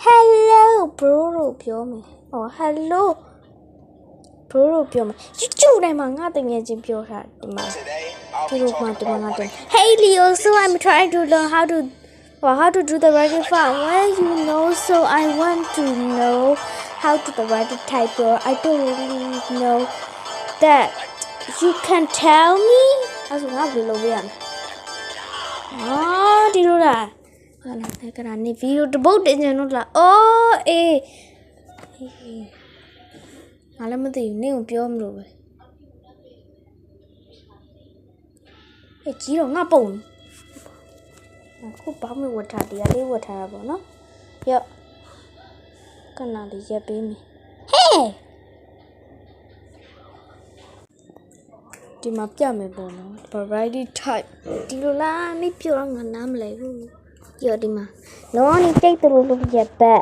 hello bro လို့ပြောမယ်ဟော hello bro လို့ပြောမယ် YouTube တိုင်းမှာငါတကယ်ချင်းပြောတာဒီမှာဒီလိုမှဒီမှာငါတင် Hey Leo so I'm trying to learn how to do the writing file well you know so I want to know how to the writing type I don't really know that you can tell me အဲ့ဆိုငါဘယ်လိုလုပ်ရမလဲဒီလိုလားကနနေဗီဒီယိုတပုတ်တင်ချင်လို့လားအော်အေးငါလည်းမသိဘူးနင့်ကိုပြောမလို့ပဲကြီးတော့ငါပုံအခုဘာမှဝတ်ထားတရားလေးဝတ်ထားတာပေါ့နော်ရော့ကနလေးရက်ပေးမယ်ဟေးဒီမှာပြမယ်ပေါ့နော် variety type ဒီလိုလားမပြောတော့ငါနားမလဲဘူးရောဒီမှာနော်နေတိတ်တူလို့ပြဘက်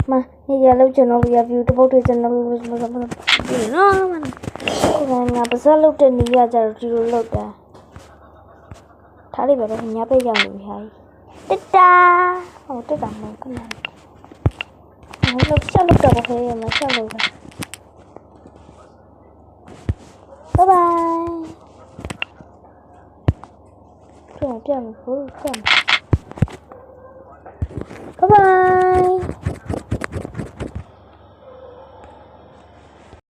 မနေရလို့ကျွန်တော်ရ view တပုတ်တွေကျွန်တော်လို့ဒီနော်မနကိုငါပါစလုပ်တဲ့နေရကြတော့ဒီလိုလုပ်တာထားလိုက်ပါတော့ညပိတ်ရောက်နေပြီဟာတက်တာဟိုတက်တာမဟုတ်ဘူးငါလို့ဆက်လုပ်တော့ခဲရမှာဆက်လုပ်တာbye bye ပြန်မယ်ဘိုးပြန်မယ် bye bye